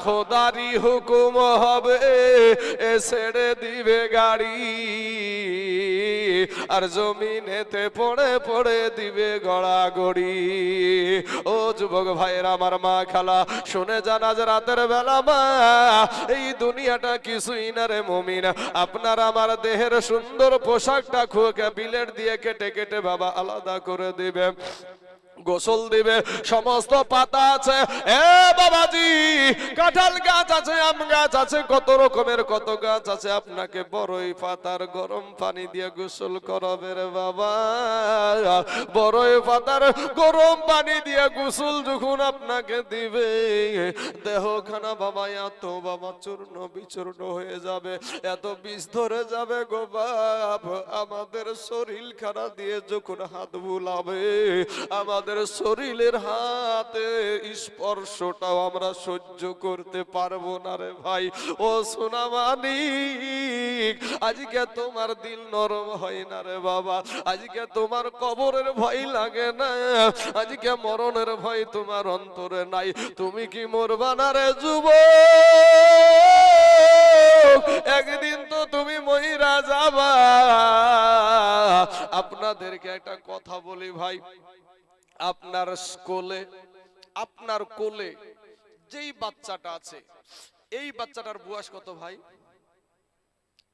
খোদারি হুকুম হবে এ ছেড়ে দিবে গাড়ি আর জমিনেতে পড়ে পড়ে দিবে গড়াগড়ি। ও যুবক ভাইরা আমার মা খালা শুনে যান আজ রাতের বেলা মা এই দুনিয়াটা কিছুই না রে মুমিন। আপনার আমার দেহের সুন্দর পোশাকটা খুঁকে বিলেট দিয়ে কেটে কেটে বাবা আলাদা করে দিবে, গোসল দিবে। সমস্ত পাতা আছে এ বাবাজি, কাঁঠাল গাছ আছে, আম গাছ আছে, কত রকমের কত গাছ আছে। আপনাকে বড়ই পাতার গরম পানি দিয়ে গোসল করাবে রে বাবা। বড়ই পাতার গরম পানি দিয়ে গোসল যখন আপনাকে দিবে দেহখানা বাবা এত বাবা চূর্ণ বিচূর্ণ হয়ে যাবে, এত বিষ ধরে যাবে গো বাপ। আমাদের শরীর খানা দিয়ে যখন হাত বুলাবে আমাদের শরীরের হাতে স্পর্শটাও আমরা সহ্য করতে পারবো না রে ভাই। ও সোনা মানিক, আজকে তোমার দিল নরম হয় না রে বাবা, আজকে তোমার কবরের ভয় লাগে না, আজকে মরণের ভয় তোমার অন্তরে নাই। তুমি কি মরবা না রে যুবক? একদিন তো তুমি মহিরা যাবা। আপনাদেরকে একটা কথা বলি ভাই, আপনার কোলে যেই বাচ্চাটা আছে এই বাচ্চাটার বয়স কত ভাই?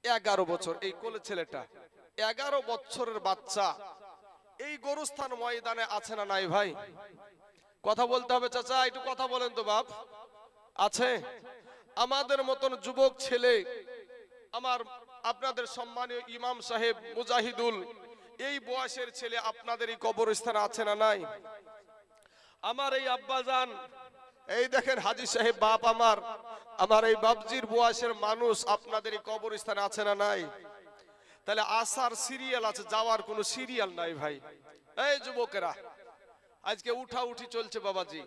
11 বছর। এই কোলে ছেলেটা 11 বছরের বাচ্চা এই গরুস্থান ময়দানে আছে না নাই ভাই? কথা বলতে হবে চাচা, একটু কথা বলেন তো বাপ। আছে? আমাদের মতন যুবক ছেলে, আপনাদের সম্মানীয় ইমাম সাহেব মুজাহিদুল, এই বয়সের ছেলে আপনাদের এই কবরস্থানে আছে না নাই? আমার এই আব্বাজান, এই দেখেন হাজী সাহেব বাপ, আমার এই বাপজির বয়সের মানুষ আপনাদের এই কবরস্থানে আছে না নাই? তাহলে আসার সিরিয়াল আছে, যাওয়ার কোনো সিরিয়াল নাই ভাই। এই যুবকেরা আজকে উঠা উঠি চলছে বাবাজি,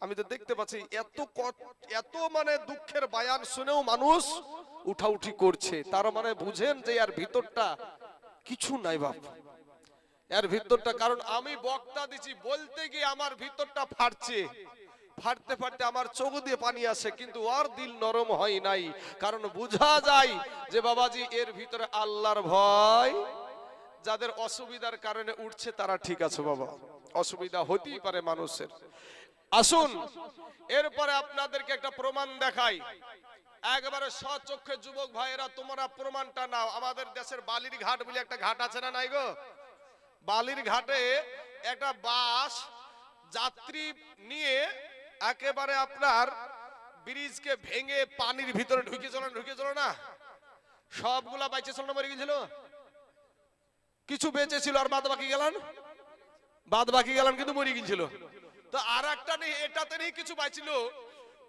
আমি তো দেখতে পাচ্ছি এত মানে দুঃখের বায়ান শুনেও মানুষ উঠা উঠি করছে। তার মানে বুঝেন যে এর ভিতরটা কিছু নাই বাপ, এর ভিতরটা। কারণ আমি বক্তা দিছি, বলতে গিয়ে আমার ভিতরটা ফাটছে, ফাটতে ফাটতে আমার চোখ দিয়ে পানি আসে, কিন্তু ওর দিল নরম হয় নাই। কারণ বোঝা যায় যে বাবাজি এর ভিতরে আল্লাহর ভয়। যাদের অসুবিধার কারণে উঠছে তারা ঠিক আছে বাবা, অসুবিধা হতেই পারে মানুষের। আসুন এরপরে আপনাদেরকে একটা প্রমাণ দেখাই, একবারে সচক্ষে যুবক ভাইয়েরা তোমরা প্রমাণটা নাও। আমাদের দেশের বালির ঘাট বলে একটা ঘাট আছে না নাই গো? বালির ঘাটে একটা বাস যাত্রী নিয়ে একেবারে আপনার ব্রিজকে ভেঙে পানির ভিতরে ঢুকে চলো না, সবগুলা বাইচে চলো না, মরে গেছিল, কিছু বেঁচে ছিল আর বাদ বাকি গেলাম কিন্তু মরে গেছিল। তো আর একটা নেই, এটাতে নেই কিছু বাইছিল।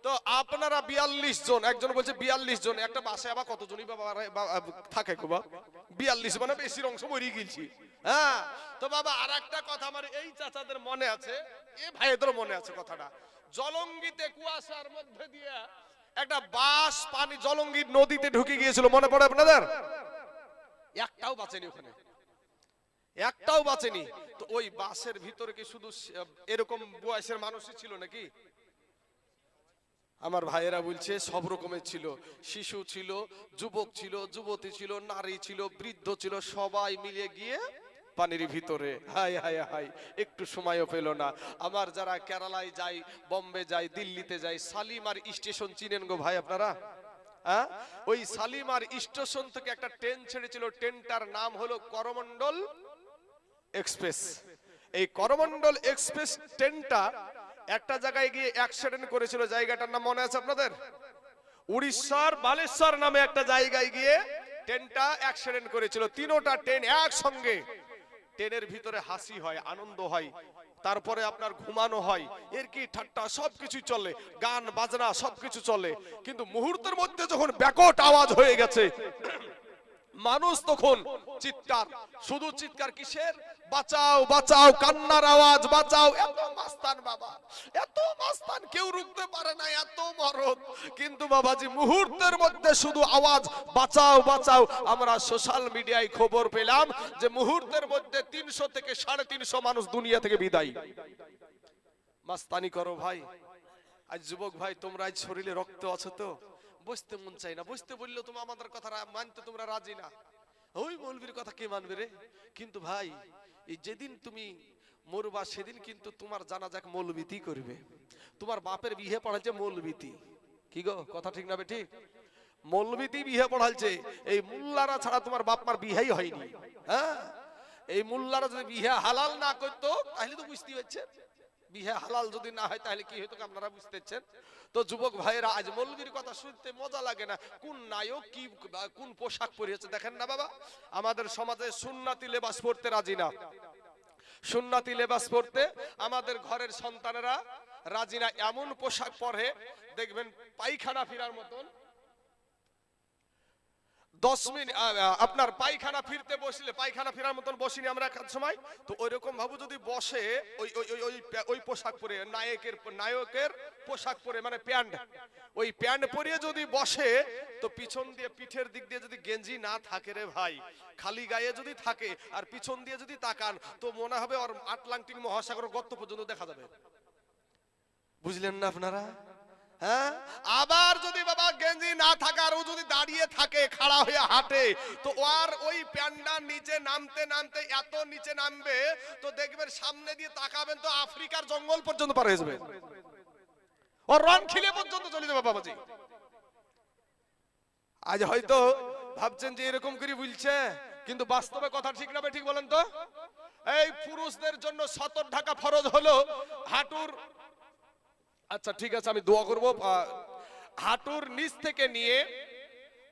তো আপনারা 42 জন, একজন বলছে 42 জন, একটা বাসে আবার কতজনই থাকে গো বাবা? 42 মানে বেশির অংশ মরে গেছি। হ্যাঁ, তো বাবা আর একটা কথা আমার এই চাচাদের মনে আছে, এ ভাইদের মনে আছে কথাটা। জলঙ্গিতে কুয়াশার মধ্যে দিয়ে একটা বাস পানি জলঙ্গির নদীতে ঢুকে গিয়েছিল, মনে পড়ে আপনাদের? একটাও বাঁচেনি ওখানে, একটাও বাঁচেনি। তো ওই বাসের ভিতরে কি শুধু এরকম বয়সের মানুষই ছিল নাকি? আমার ভাইয়েরা বলছে সব রকমের ছিল, শিশু ছিল, যুবক ছিল, যুবতী ছিল, নারী ছিল, বৃদ্ধ ছিল, সবাই মিলে গিয়ে পানির ভিতরে। হাই হাই হাই, একটু সময়ও পেল না। আমার যারা কেরালায় যায়, বম্বে যায়, দিল্লিতে যায়, শালিমার স্টেশন চিনেন গো ভাই আপনারা? হ্যাঁ, ওই শালিমার স্টেশন থেকে একটা ট্রেন ছেড়েছিল, ট্রেনটার নাম হলো করমণ্ডল এক্সপ্রেস। এই করমণ্ডল এক্সপ্রেস ট্রেনটা একটা জায়গায় গিয়ে অ্যাক্সিডেন্ট করেছিল, জায়গাটার নাম মনে আছে আপনাদের? উড়িষ্যার বালেশ্বর নামে একটা জায়গায় গিয়ে ট্রেনটা অ্যাক্সিডেন্ট করেছিল। তিনোটা ট্রেন একসঙ্গে, ট্রেনের ভিতরে হাসি হয়, আনন্দ হয়, তারপরে আপনার ঘুমানো হয়, এর কি ঠাট্টা সবকিছু চলে, গান বাজনা সবকিছু চলে। কিন্তু মুহূর্তের মধ্যে যখন ব্যাকট আওয়াজ হয়ে গেছে, মানুষ তখন চিৎকার, শুধু চিৎকার কিসের? বাঁচাও বাঁচাও, কান্নার আওয়াজ, বাঁচাও। এত মাস্তান বাবা, এত মাস্তান, কেউ রুখতে পারে না, এত মরদ। কিন্তু বাবাজি মুহূর্তের মধ্যে শুধু আওয়াজ বাঁচাও বাঁচাও। আমরা সোশ্যাল মিডিয়ায় খবর পেলাম যে মুহূর্তের মধ্যে 300 থেকে 350 মানুষ দুনিয়া থেকে বিদায়। মাস্তানি করো ভাই। আজ যুবক ভাই তোমরা আজ শরীরে রক্ত আছো তো, বসতে মন চাই না, বসতে বললেও তুমি আমাদের কথা মানতে তোমরা রাজি না। ওই মৌলবীর কথা কে মানবে রে? কিন্তু ভাই এই যেদিন তুমি মরবা সেদিন কিন্তু তোমার জানাজাক মৌলবীতি করবে। তোমার বাপের বিয়ে পড়াচ্ছে মৌলবীতি, কি গো কথা ঠিক না ঠিক? মৌলবীতি বিয়ে পড়াচ্ছে, এই মুল্লারা ছাড়া তোমার বাপ মার বিয়েই হয়নি। হ্যাঁ, এই মুল্লারা যদি বিয়ে হালাল না করতো তাহলে তো বুঝতে পারছেন, বিয়ে হালাল যদি না হয় তাহলে কি হতো আপনারা বুঝতে পারছেন। তো যুবক ভাইয়েরা আজ মৌলবীর কথা শুনতে মজা লাগে না, কোন নায়ক কি কোন পোশাক পরিয়েছে দেখেন না বাবা। আমাদের সমাজে সুন্নাতি লেবাস পরতে রাজি না, সুন্নাতি লেবাস পরতে আমাদের ঘরের সন্তানেরা রাজি না। এমন পোশাক পরে দেখবেন পায়খানা ফিরার মতন, 10 মিনিট আপনার পায়খানা ফিরতে বসলে পায়খানা ফেরার মতন বসিনি আমরা এক সময়, তো ওইরকম ভাবে যদি বসে ওই পোশাক পরে নায়কের পোশাক পরে মানে প্যান্ট, ওই প্যান্ট পরিয়ে যদি বসে তো পিছন দিয়ে পিঠের দিক দিয়ে যদি গেঞ্জি না থাকে রে ভাই, খালি গায়ে যদি থাকে আর পিছন দিয়ে যদি তাকান তো মনে হবে ওর আটলান্টিক মহাসাগর গর্ত পর্যন্ত দেখা যাবে। বুঝলেন না আপনারা? হ্যাঁ, আবার যদি বাবা গেঞ্জি না থাকে আর ও যদি দাঁড়িয়ে থাকে খাড়া হয়ে হাঁটে তো আর ওই প্যান্ডার নিচে নামতে নামতে এত নিচে নামবে তো দেখবেন সামনে দিয়ে তাকাবেন তো আফ্রিকার জঙ্গল পর্যন্ত পার হয়ে যাবে, ওর রং খিলে পর্যন্ত চলে যাবে বাবাজি। আজ হয়তো ভাবছেন যে এরকম করে বলছে, কিন্তু বাস্তবে কথা ঠিক না ঠিক বলেন তো? এই পুরুষদের জন্য সতর ঢাকা ফরজ হলো হাঁটুর, আচ্ছা ঠিক আছে আমি দোয়া করব, হাঁটুর নিচ থেকে নিয়ে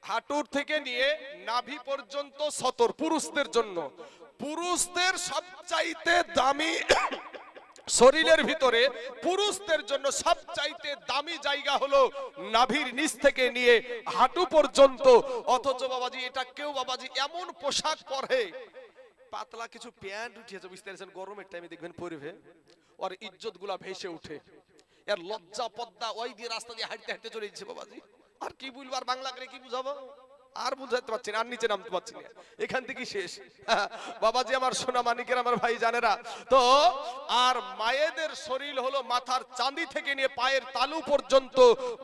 হাঁটুর থেকে নিয়ে নাভি পর্যন্ত সতর পুরুষদের জন্য। পুরুষদের সবচাইতে দামি শরীরের ভিতরে পুরুষদের জন্য সবচাইতে দামি জায়গা হলো নাভির নিচ থেকে নিয়ে হাঁটু পর্যন্ত। অথচ বাবাজি এটা কেউ বাবাজি এমন পোশাক পরে, পাতলা কিছু প্যান্ট উঠিয়েছে বুঝতে পারছেন, গরমের টাইমে দেখবেন পরবে ওর ইজ্জত গুলা ভেসে উঠে, এর লজ্জা পদ্মা ওই দিয়ে রাস্তা দিয়ে হাঁটতে হাঁটতে চলে যাচ্ছে বাবাজি। আর কি বলবো, আর বাংলা করে কি বুঝাবো, আর বুঝাতে পারছি না, আর নিচে নামতে পারছি না, এখান থেকে শেষ বাবাজি। আমার সোনা মানিকের আমার ভাই জানেরা তো, আর মায়েদের শরীর হলো মাথার চাঁদি থেকে নিয়ে পায়ের তালু পর্যন্ত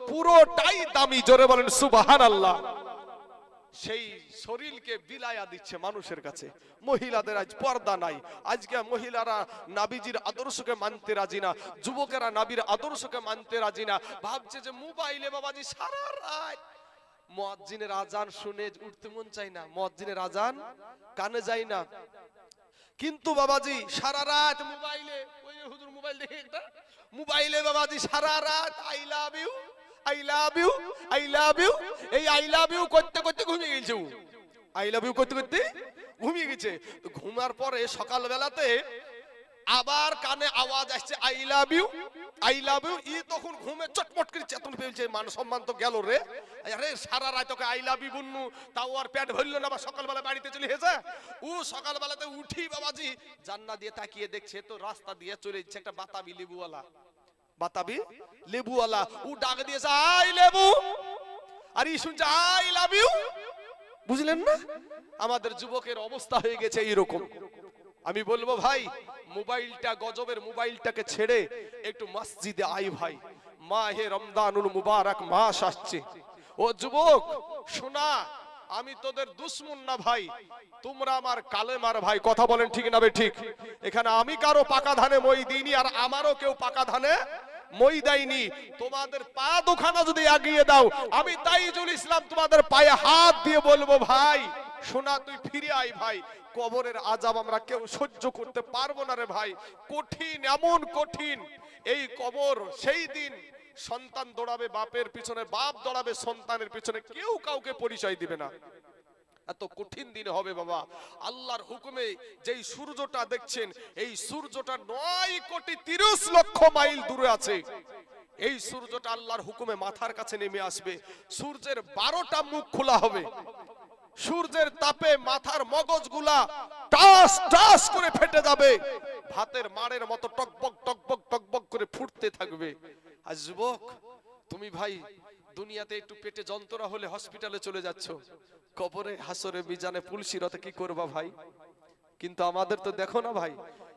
পুরোটাই দামি, জোরে বলেন সুবহানাল্লাহ। সেই শরীরকে বিলায়া দিচ্ছে মানুষের কাছে। মহিলাদের আজ পর্দা নাই, আজকে মহিলারা নাবিজির আদর্শকে মানতে রাজি না, যুবকেরা নাবির আদর্শকে মানতে রাজি না, ভাবছে যে মোবাইলে বাবাজি সারা রাত মুয়াজ্জিনের আজান শুনে উঠতে মন চাই না, মুয়াজ্জিনের আজান কানে যায় না, কিন্তু বাবাজি সারা রাত মোবাইলে, ওই হুজুর মোবাইল দেখে একটা মোবাইলে বাবাজি সারা রাত I love you I love you, I love you, এই I love you করতে করতে ঘুমিয়ে গেছে, I love you করতে করতে ঘুমিয়ে গেছে। তো ঘুমার পরে সকাল বেলাতে আবার কানে আওয়াজ আসছে I love you, I love you, ই তখন ঘুমে চটপট করে চেতন পেয়েছে, মান সম্মান তো গেল রে, আরে সারা রাত ওকে I love you বলনু তাও আর পেট ভরলো না, বা সকালবেলা বাড়িতে চলে এসেছে। ও সকালবেলাতে উঠি বাবাজি জান্না দিয়ে তাকিয়ে দেখছে তো রাস্তা দিয়ে চলে যাচ্ছে একটা বাতাবি লেবুওয়ালা, বাতাবি লেবুওয়ালা, ও ডাক দিয়েছে আই লেবু, আর ই শুনছে আই লাভ ইউ। বুঝলেন না, আমাদের যুবকের অবস্থা হয়ে গেছে এইরকম। আমি বলবো ভাই মোবাইলটা, গজবের মোবাইলটাকে ছেড়ে একটু মসজিদে আই ভাই, মাহে রমজানুল মুবারক মাস আসছে। ও যুবক শোনা, আমি তোদের দুশ্মন না ভাই, তোমরা আমার কালেমার ভাই, কথা বলেন ঠিক না বে ঠিক? এখানে আমি কারো পাকা ধানে মই দিইনি, আর আমারও কেউ পাকা ধানে মই দেয়নি। তোমাদের পা দুখানা যদি এগিয়ে দাও, আমি তাইজুল ইসলাম তোমাদের পায়ে হাত দিয়ে বলবো ভাই শোনা তুই ফিরে আয় ভাই, কবরের আযাব আমরা কেউ সহ্য করতে পারবো না রে ভাই, কঠিন, এমন কঠিন এই কবর। সেই দিন সন্তান দৌড়াবে বাপের পিছনে, বাপ দৌড়াবে সন্তানের পিছনে, কেউ কাউকে পরিচয় দিবে না, এত কঠিন দিন হবে বাবা। আল্লাহর হুকুমে যেই সূর্যটা দেখছেন, এই সূর্যটা 9,30,00,000 মাইল দূরে আছে, এই সূর্যটা আল্লাহর হুকুমে মাথার কাছে নেমে আসবে। সূর্যের 12টা মুখ খোলা হবে, সূর্যের তাপে মাথার মগজগুলা টাস টাস করে ফেটে যাবে, ভাতের মাড়ের মতো টকবক টকবক টকবক করে ফুটতে থাকবে। আর যুবক তুমি ভাই দুনিয়াতে একটু পেটে যন্ত্রণা হলে হসপিটালে চলে যাচ্ছ, কবরে হাসরে মিজানে পুলসিরতে কি করবা ভাই? কিন্তু আমাদের তো দেখো না ভাই,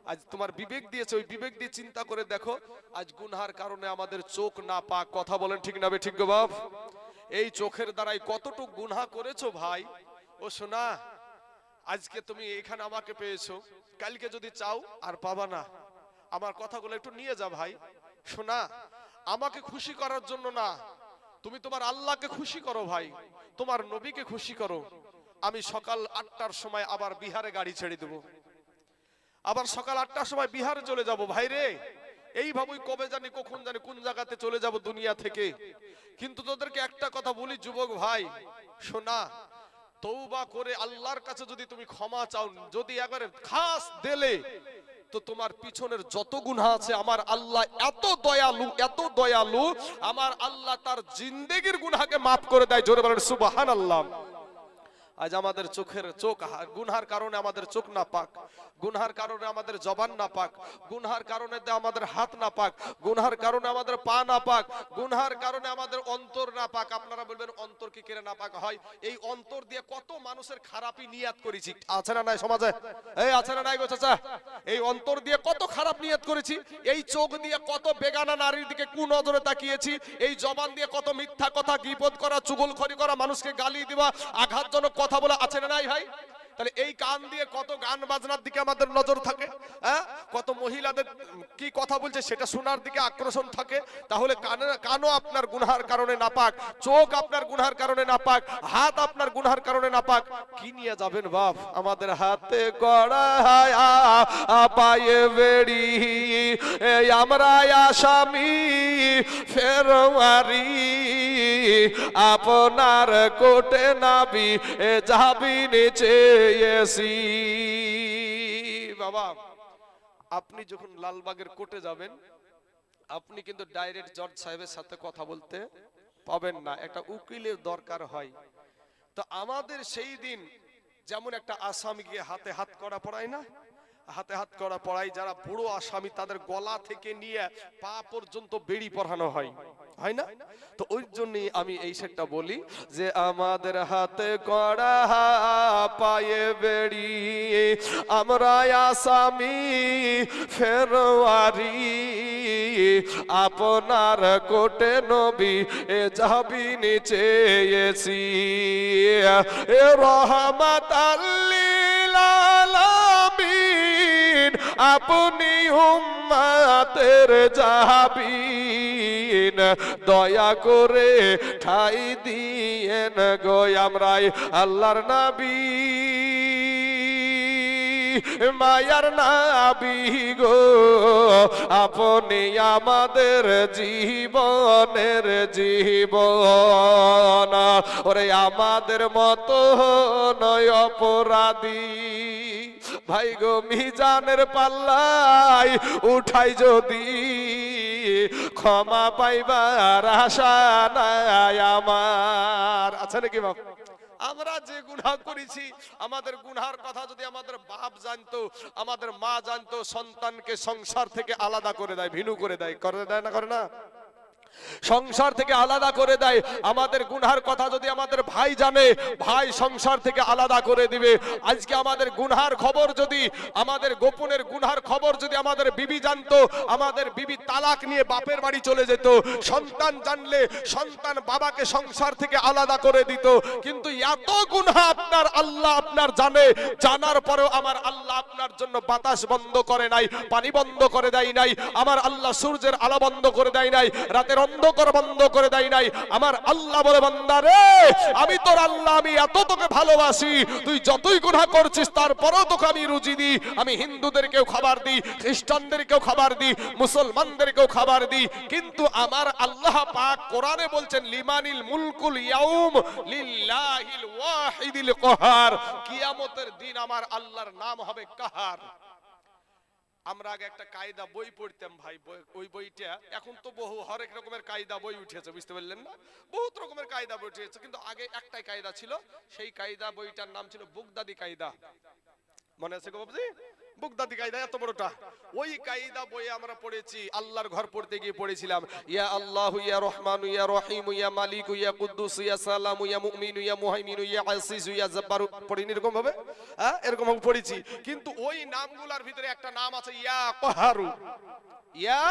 আজ তোমার বিবেক দিয়েছে, ওই বিবেক দিয়ে চিন্তা করে দেখো, আজ গুনহার কারণে আমাদের চোখ না পাক। কথা বলেন ঠিক না ঠিক গো বাপ? এই চোখের দ্বারাই কতটুক গুনহা করেছো ভাই ও সোনা। আজকে তুমি এখানে আমাকে পেয়েছো, কালকে যদি চাও আর পাবা না। আমার কথাগুলো একটু নিয়ে যা ভাই সোনা। আমাকে খুশি করার জন্য না, তুমি তোমার আল্লাহকে খুশি করো ভাই, তোমার নবীকে খুশি করো। আমি সকাল 8টার সময় আবার বিহারে গাড়ি ছেড়ে দেবো, আবার সকাল 8টার সময় বিহারে চলে যাব ভাই রে। এইভাবেই কবে জানি কখন জানি কোন জায়গাতে চলে যাব দুনিয়া থেকে। কিন্তু তোদেরকে একটা কথা বলি যুবক ভাই শোনা, তওবা করে আল্লাহর কাছে যদি তুমি ক্ষমা চাও, যদি একবারে খাস দিলে, তো তোমার পিছনের যত গুনাহ আছে আমার আল্লাহ এত দয়ালু, এত দয়ালু, আমার আল্লাহ তার জিন্দেগির গুনাহকে মাফ করে দেয়। জোরে বলেন সুবহানাল্লাহ। আজ আমাদের চোখের চোখ গুনহার কারণে আমাদের চোখ না পাক, গুনহার কারণে আমাদের জবান না পাক, গুনহার কারণে আমাদের হাত না পাক, গুনহার কারণে আমাদের পা না পাক, গুনহার কারণে আমাদের অন্তর না পাক। আপনারা বলবেন অন্তর কি করে না পাক হয়? এই অন্তর দিয়ে কত মানুষের খারাপই নিয়াত করেছি, আছে না নাই সমাজে? এই আছে না নাই গো চাচা? এই অন্তর দিয়ে কত খারাপ নিয়াত করেছি, এই চোখ দিয়ে কত বেগানা নারীর দিকে কুনজরে তাকিয়েছি, এই জবান দিয়ে কত মিথ্যা কথা, গীবত করা, চুগলখড়ি করা, মানুষকে গালি দেওয়া, আঘাতজনক কথা বলা, আছে না নাই ভাই? তাহলে এই কান দিয়ে কত গান বাজনার দিকে আমাদের নজর থাকে, হ্যাঁ, কত মহিলাদের কি কথা বলছে সেটা শোনার দিকে আকর্ষণ থাকে। তাহলে কানও আপনার গুনহার কারণে না পাক, চোখ আপনার গুনহার কারণে না পাক, হাত আপনার গুনহার কারণে না পাক, কি নিয়ে যাবেন বাপ? আমাদের হাতে গড়া পায়ে বেড়ি, আমরা আসামি ফেরওয়ারি, আপনার কোটে নাবি যাবি নিচে এসি। বাবা, আপনি যখন লালবাগের কোর্টে যাবেন, আপনি কিন্তু ডাইরেক্ট জজ সাহেবের সাথে কথা বলতে পাবেন না, একটা উকিলের দরকার হয়। তো আমাদের সেই দিন যেমন একটা আসামিকে হাতে হাত করা পড়ায় না, হাতে হাত করা পড়াই, যারা বুড়ো আসামি তাদের গলা থেকে নিয়ে পা পর্যন্ত বেড়ি পরানো হয়, হয় না? তো ওই জন্যই আমি এই সেটা বলি যে আমাদের হাতে করা পায়ে বেড়ি, আমরা আসামি ফেরওয়ারি, আপনার কোটে নবী যাবি নিচে এসি, রহমাতাল লিল আলামিন, আপনি উম্মতের জাবিন, দয়া করে ঠাই দিয়েন গো আমরাই আল্লাহর নবী, মায়ার নবী গো, আপনি আমাদের জীবনের জীবন, ওরে আমাদের মতো নয় অপরাধী ভাই গো, মিজানের পাল্লায় উঠাই যদি ক্ষমা পাইবার আশা নাই আমার। আছে নাকি বাপ? আমরা যে গুনাহ করেছি, আমাদের গুনার কথা যদি আমাদের বাপ জানতো, আমাদের মা জানতো, সন্তানকে সংসার থেকে আলাদা করে দেয়, ভিন্ন করে দেয়, করে দেয় না, করে না? সংসার থেকে আলাদা করে দেয়। আমাদের গুনহার কথা যদি আমাদের ভাই জানে, ভাই সংসার থেকে আলাদা করে দিবে। আজকে আমাদের গুনহার খবর যদি, আমাদের গোপনের গুনহার খবর যদি আমাদের বিবি জানতো, আমাদের বিবি তালাক নিয়ে বাপের বাড়ি চলে যেত। সন্তান জানলে সন্তান বাবাকে সংসার থেকে আলাদা করে দিত। কিন্তু এত গুনহা আপনার আল্লাহ আপনার জানে, জানার পরেও আমার আল্লাহ আপনার জন্য বাতাস বন্ধ করে নাই, পানি বন্ধ করে দেয় নাই, আমার আল্লাহ সূর্যের আলো বন্ধ করে দেয় নাই, রাতের অন্ধকার বন্ধ করে দেয় নাই। আমার আল্লাহ বলে, বান্দা রে, আমি তোর আল্লাহ, আমি এত তোকে ভালোবাসি, তুই যতই গুনাহ করছিস তারপরেও তোকে আমি রুজি দিই। আমি হিন্দুদেরকেও খাবার দিই, খ্রিস্টানদেরকেও খাবার দিই, মুসলমানদেরকেও খাবার দিই। কিন্তু আমার আল্লাহ পাক কোরআনে বলছেন, লিমানিল মুলকুল ইয়াউম লিল্লাহিল ওয়াহিদিল কাহার, কিয়ামতের দিন আমার আল্লাহর নাম হবে কাহার। আমরা আগে একটা কায়দা বই পড়তাম ভাই, ওই বইটা এখন তো বহু হরেক রকমের কায়দা বই উঠেছে, বুঝতে পারলেন না? বহুত রকমের কায়দা বই উঠেছে, কিন্তু আগে একটাই কায়দা ছিল, সেই কায়দা বইটার নাম ছিল বুগদাদি কায়দা। মনে আছে গো বাবুজি? বুগদাদি কায়দা এত বড়টা, ওই কায়দা বইয়ে আমরা পড়েছি, আল্লাহর ঘর পড়তে গিয়ে পড়েছিলাম, ইয়া আল্লাহু ইয়া রহমানু ইয়া রহিমু ইয়া মালিকু ইয়া কুদ্দুস ইয়া সালামু ইয়া মুমিনু ইয়া মুহাইমিনু ইয়া আসিসু ইয়া জব্বারু, পড়িনি এরকম ভাবে? হ্যাঁ, এরকম ভাবে পড়েছি। কিন্তু ওই নামগুলোর ভিতরে একটা নাম আছে ইয়া কহারু। ইয়া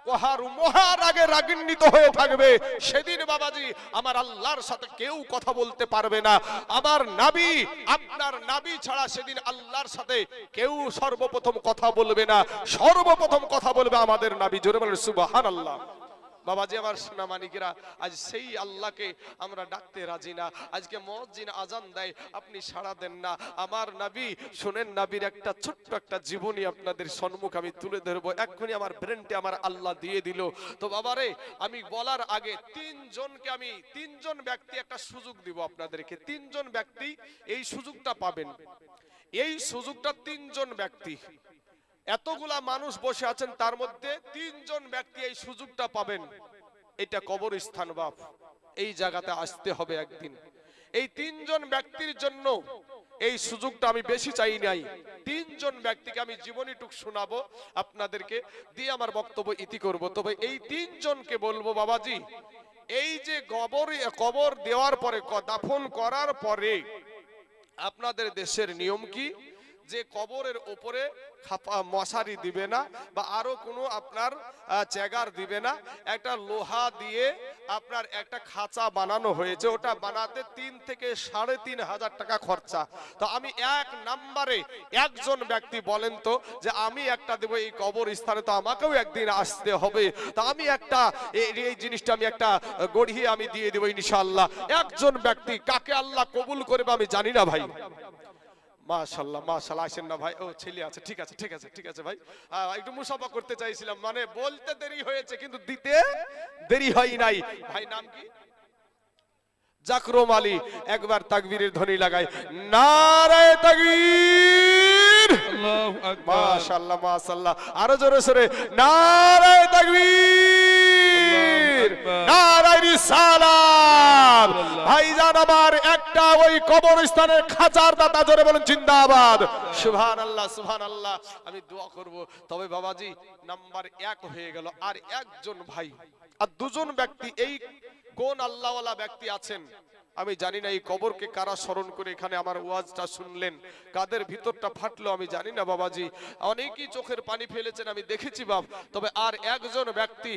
কহারু, মহারাগে রাগান্বিত হয়ে থাকবে সেদিন বাবাজি আমার আল্লাহর সাথে কেউ কথা বলতে পারবে না। আমার নবী, আপনার নবী ছাড়া সেদিন আল্লাহর সাথে কেউ সর্বপ্রথম কথা বলবে না, সর্বপ্রথম কথা বলবে আমাদের নবী। জোরে বলেন সুবহানাল্লাহ। বাবাজি আমার সোনা মানিকেরা, আজ সেই আল্লাহকে আমরা ডাকতে রাজি না। আজকে মুয়াজ্জিন আজান দেয়, আপনি সাড়া দেন না। আমার নবী, শুনেন, নবীর একটা ছোট্ট একটা জীবনী আপনাদের সম্মুখ আমি তুলে ধরবো। এক্ষুনি আমার ব্রেনটে আমার আল্লাহ দিয়ে দিল। তো বাবারে, আমি বলার আগে তিনজন ব্যক্তি একটা সুযোগ দিব আপনাদেরকে। তিনজন ব্যক্তি এই সুযোগটা পাবেন। এই সুযোগটা তিনজন ব্যক্তি, এতগুলা মানুষ বসে আছেন, তার মধ্যে তিনজন ব্যক্তি এই সুযোগটা পাবেন। এটা কবরস্থান বাপ, এই জায়গাতে আসতে হবে একদিন। এই তিনজন ব্যক্তির জন্য এই সুযোগটা আমি বেশি চাই নাই। তিনজন ব্যক্তিকে আমি জীবনীটুক শোনাবো আপনাদেরকে, দিয়ে আমার বক্তব্য ইতি করব। তবে এই তিনজনকে বলবো, বাবাজি, এই যে কবর দেওয়ার পরে, দাফন করার পরে আপনাদের দেশের নিয়ম কি, যে কবরের উপরে মশারি দিবে না বা আরো কোনো আপনার চেগার দিবে না, একটা লোহা দিয়ে আপনার একটা খাঁচা বানানো হয়েছে, ওটা বানাতে 3 থেকে 3.5 টাকা খরচা। তো আমি এক নম্বরে একজন ব্যক্তি বলেন তো যে আমি একটা দেবো এই কবরস্থানে, তো আমাকেও একদিন আসতে হবে, তো আমি একটা এই জিনিসটা আমি একটা গড়িয়ে আমি দিয়ে দেবো ইনশাআল্লাহ। একজন ব্যক্তি, কাকে আল্লাহ কবুল করবে আমি জানি না ভাই। মাশাআল্লাহ মাশাআল্লাহ, আসেন না ভাই। ও ছেলে আছে, ঠিক আছে ঠিক আছে ঠিক আছে ভাই, একটু মুসাফা করতে চাইছিলাম, মানে বলতে দেরি হয়েছে কিন্তু দিতে দেরি হয় নাই। ভাই নাম কি? জাকরম আলী। একবার তাকবীরের ধ্বনি লাগায়, নারায়ে তাকবীর, আল্লাহু আকবার, মাশাআল্লাহ মাশাআল্লাহ, আরো জোরে সরে নারায়ে তাকবীর, নারায়ে রিসালাত। ভাইজান আমার, একটা ওই কবরস্থানের খাঁচার দাতা, জোরে বলেন জিন্দাবাদ, সুবহানাল্লাহ সুবহানাল্লাহ। আমি দোয়া করব। তবে বাবাজি নাম্বার 1 হয়ে গেল, আর একজন ভাই আর দুজন ব্যক্তি, এই কোন আল্লাহওয়ালা ব্যক্তি আছেন আমি জানি না। এই কবরকে কারা স্মরণ করে এখানে আমার ওয়াজটা শুনলেন, কাদের ভিতরটা ফাটলো আমি জানি না বাবাজি। অনেকেই চোখের পানি ফেলেছেন, আমি দেখেছি বাপ। তবে আর একজন ব্যক্তি